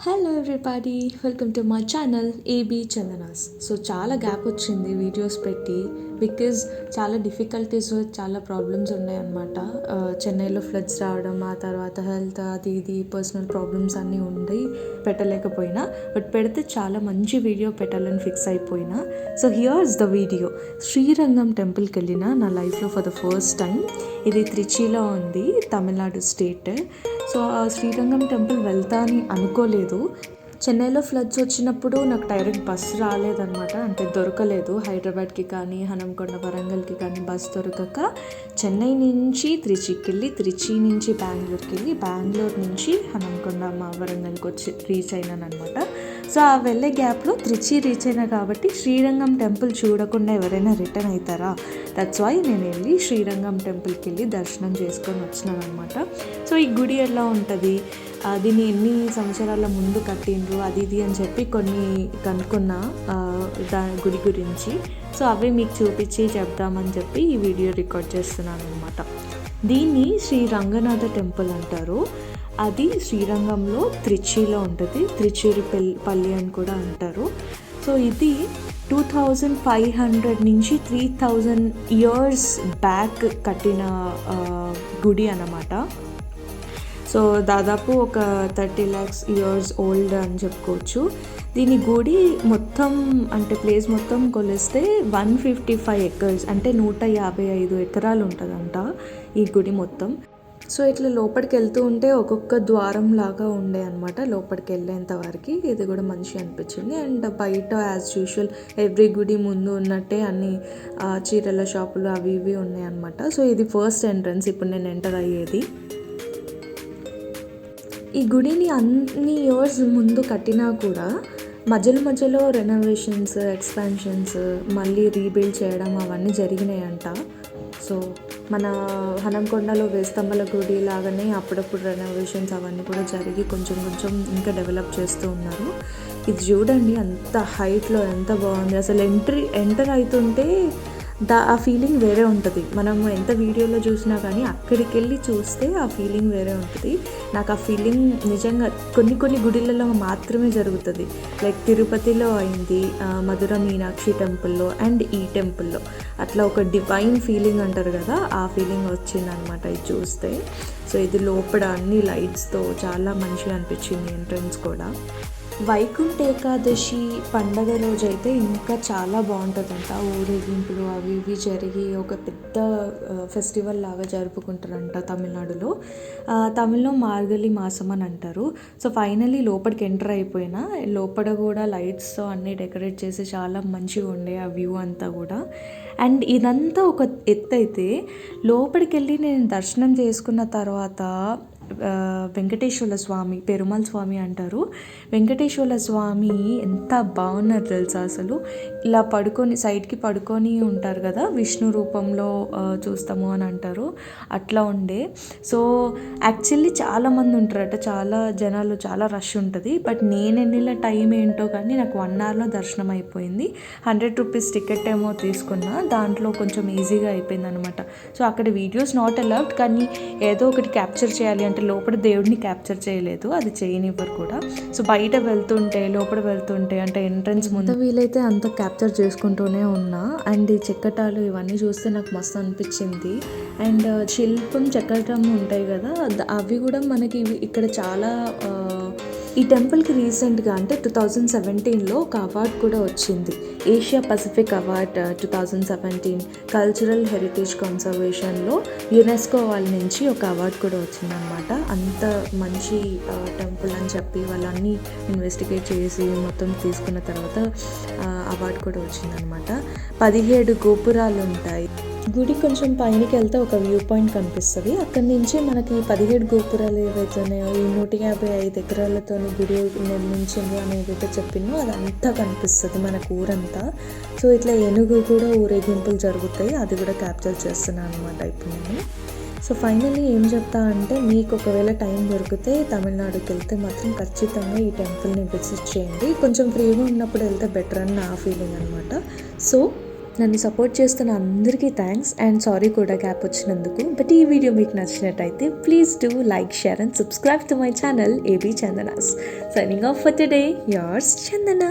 Hello everybody, welcome to my channel AB Chandana's. So చాలా gap వచ్చింది videos పెట్టి, because చాలా డిఫికల్టీస్, చాలా ప్రాబ్లమ్స్ ఉన్నాయన్నమాట. చెన్నైలో ఫ్లడ్స్ రావడం, ఆ తర్వాత హెల్త్ అది ఇది పర్సనల్ ప్రాబ్లమ్స్ అన్నీ ఉండి పెట్టలేకపోయినా, బట్ పెడితే చాలా మంచి వీడియో పెట్టాలని ఫిక్స్ అయిపోయినా. So here's the video. Srirangam టెంపుల్కి వెళ్ళిన నా లైఫ్లో ఫర్ ద ఫస్ట్ టైం. ఇది త్రిచిలో ఉంది, తమిళనాడు స్టేట్. సో ఆ శ్రీరంగం టెంపుల్ వెళ్తా అని అనుకోలేదు. చెన్నైలో ఫ్లడ్స్ వచ్చినప్పుడు నాకు డైరెక్ట్ బస్ రాలేదన్నమాట, అంటే దొరకలేదు. హైదరాబాద్కి కానీ హనంకొండ వరంగల్కి కానీ బస్ దొరకక చెన్నై నుంచి త్రిచికి వెళ్ళి, త్రిచి నుంచి బెంగళూరుకి వెళ్ళి, బెంగళూరు నుంచి హనంకొండ మా వరంగల్కి వచ్చి రీచ్ అయినాను అనమాట. సో ఆ వెళ్ళే గ్యాప్లో త్రిచి రీచ్ అయినా కాబట్టి శ్రీరంగం టెంపుల్ చూడకుండా ఎవరైనా రిటర్న్ అవుతారా? దట్స్ వై నేను వెళ్ళి శ్రీరంగం టెంపుల్కి వెళ్ళి దర్శనం చేసుకొని వచ్చినాను అనమాట. సో ఈ గుడి ఎలా ఉంటుంది, దీన్ని ఎన్ని సంవత్సరాల ముందు కట్టిండ్రు అది ఇది అని చెప్పి కొన్ని కనుక్కున్నా గుడి గురించి. సో అవే మీకు చూపించి చెప్దామని చెప్పి ఈ వీడియో రికార్డ్ చేస్తున్నాను అనమాట. దీన్ని శ్రీ రంగనాథ టెంపుల్ అంటారు. అది శ్రీరంగంలో త్రిచిలో ఉంటుంది, పల్లి అని కూడా అంటారు. సో ఇది 2500 నుంచి 3000 ఇయర్స్ బ్యాక్ కట్టిన గుడి అన్నమాట. సో దాదాపు ఒక 30 lakhs ఇయర్స్ ఓల్డ్ అని చెప్పుకోవచ్చు. దీని గుడి మొత్తం అంటే ప్లేస్ మొత్తం కొలిస్తే 155 acres, అంటే 155 ఎకరాలు ఉంటుందంట ఈ గుడి మొత్తం. సో ఇట్లా లోపలికి వెళ్తూ ఉంటే ఒక్కొక్క ద్వారం లాగా ఉండే అనమాట. లోపలికి వెళ్ళేంత వరకు ఇది కూడా మంచిగా అనిపించింది. అండ్ బయట యాజ్ యూజువల్ ఎవ్రీ గుడి ముందు ఉన్నట్టే అన్ని చీరల షాపులు అవి ఇవి ఉన్నాయి అనమాట. సో ఇది ఫస్ట్ ఎంట్రన్స్, ఇప్పుడు నేను ఎంటర్ అయ్యేది. ఈ గుడిని అన్ని ఇయర్స్ ముందు కట్టినా కూడా మధ్యలో రెనోవేషన్స్, ఎక్స్పాన్షన్స్, మళ్ళీ రీబిల్డ్ చేయడం అవన్నీ జరిగినాయంట. సో మన హనంకొండలో వేస్తంభల గుడి లాగానే అప్పుడప్పుడు రెనోవేషన్స్ అవన్నీ కూడా జరిగి కొంచెం ఇంకా డెవలప్ చేస్తూ ఉన్నారు. ఇది చూడండి అంత హైట్లో ఎంత బాగుంది. అసలు ఎంటర్ అవుతుంటే ఆ ఫీలింగ్ వేరే ఉంటుంది. మనం ఎంత వీడియోలో చూసినా కానీ అక్కడికి వెళ్ళి చూస్తే ఆ ఫీలింగ్ వేరే ఉంటుంది. నాకు ఆ ఫీలింగ్ నిజంగా కొన్ని గుడిలలో మాత్రమే జరుగుతుంది. లైక్ తిరుపతిలో అయింది, మధుర మీనాక్షి టెంపుల్లో అండ్ ఈ టెంపుల్లో అట్లా ఒక డివైన్ ఫీలింగ్ అంటారు కదా, ఆ ఫీలింగ్ వచ్చిందనమాట ఇది చూస్తే. సో ఇది లోపల అన్ని లైట్స్తో చాలా మంచిగా అనిపించింది ఎంట్రన్స్ కూడా. వైకుంఠ ఏకాదశి పండగ రోజైతే ఇంకా చాలా బాగుంటుందంట. ఊరేగింపులు అవి ఇవి జరిగి ఒక పెద్ద ఫెస్టివల్ లాగా జరుపుకుంటారంట తమిళనాడులో. తమిళ్లో మార్గలి మాసం అని అంటారు. సో ఫైనలీ లోపలికి ఎంటర్ అయిపోయినా, లోపల కూడా లైట్స్తో అన్నీ డెకరేట్ చేసి చాలా మంచిగా ఉండే ఆ వ్యూ అంతా కూడా. అండ్ ఇదంతా ఒక ఎత్తు అయితే, లోపలికి వెళ్ళి నేను దర్శనం చేసుకున్న తర్వాత వెంకటేశ్వర స్వామి, పెరుమాళ్ స్వామి అంటారు. వెంకటేశ్వర స్వామి ఎంత బాగున్నారు తెలుసా అసలు. ఇలా పడుకొని సైడ్కి పడుకొని ఉంటారు కదా, విష్ణు రూపంలో చూస్తాము అని అంటారు, అట్లా ఉండే. సో యాక్చువల్లీ చాలామంది ఉంటారట, చాలా జనాలు, చాలా రష్ ఉంటుంది. బట్ నేను వెళ్ళిన టైం ఏంటో కానీ నాకు 1 hourలో దర్శనం అయిపోయింది. 100 rupees టికెట్ ఏమో తీసుకున్నా, దాంట్లో కొంచెం ఈజీగా అయిపోయింది అనమాట. సో అక్కడ వీడియోస్ నాట్ అలౌడ్, కానీ ఏదో ఒకటి క్యాప్చర్ చేయాలి అంటే లోపల దేవుడిని క్యాప్చర్ చేయలేదు, అది చేయనివ్వరు కూడా. సో బయట వెళ్తుంటే లోపల వెళ్తుంటే అంటే ఎంట్రన్స్ ముందు వీలైతే అంత క్యాప్చర్ చేసుకుంటూనే ఉన్నా. అండ్ ఈ చెక్కటాలు ఇవన్నీ చూస్తే నాకు మస్తు అనిపించింది. అండ్ శిల్పం చెక్కటం ఉంటాయి కదా, అవి కూడా మనకి ఇక్కడ చాలా. ఈ టెంపుల్కి రీసెంట్గా అంటే 2017లో ఒక అవార్డు కూడా వచ్చింది, Asia Pacific award 2017 cultural heritage కన్సర్వేషన్లో యునెస్కో వాళ్ళ నుంచి ఒక అవార్డు కూడా వచ్చిందనమాట. అంత మంచి టెంపుల్ అని చెప్పి వాళ్ళన్నీ ఇన్వెస్టిగేట్ చేసి మొత్తం తీసుకున్న తర్వాత అవార్డు కూడా వచ్చిందనమాట. 17 గోపురాలు ఉంటాయి. గుడి కొంచెం పైనకి వెళ్తే ఒక వ్యూ పాయింట్ కనిపిస్తుంది. అక్కడి నుంచి మనకి 17 గోపురాలు ఏవైతున్నాయో, ఈ 155 ఎకరాలతో గుడి నిర్మించింది అని ఏదైతే చెప్పినో అదంతా కనిపిస్తుంది మనకు ఊరంతా. సో ఇట్లా ఏనుగు కూడా ఊరేగింపులు జరుగుతాయి, అది కూడా క్యాప్చర్ చేస్తున్నాను అనమాట ఇప్పుడు నేను. సో ఫైనల్లీ ఏం చెప్తా అంటే, మీకు ఒకవేళ టైం దొరికితే తమిళనాడుకి వెళ్తే మాత్రం ఖచ్చితంగా ఈ టెంపుల్ని విజిట్ చేయండి. కొంచెం ఫ్రీగా ఉన్నప్పుడు వెళ్తే బెటర్ అని నా ఫీలింగ్ అనమాట. సో నన్ను సపోర్ట్ చేస్తున్న అందరికీ థ్యాంక్స్ అండ్ సారీ కూడా గ్యాప్ వచ్చినందుకు. బట్ ఈ వీడియో మీకు నచ్చినట్టయితే please do like, share and subscribe to my channel AB Chandana's. Signing off for today, yours Chandana.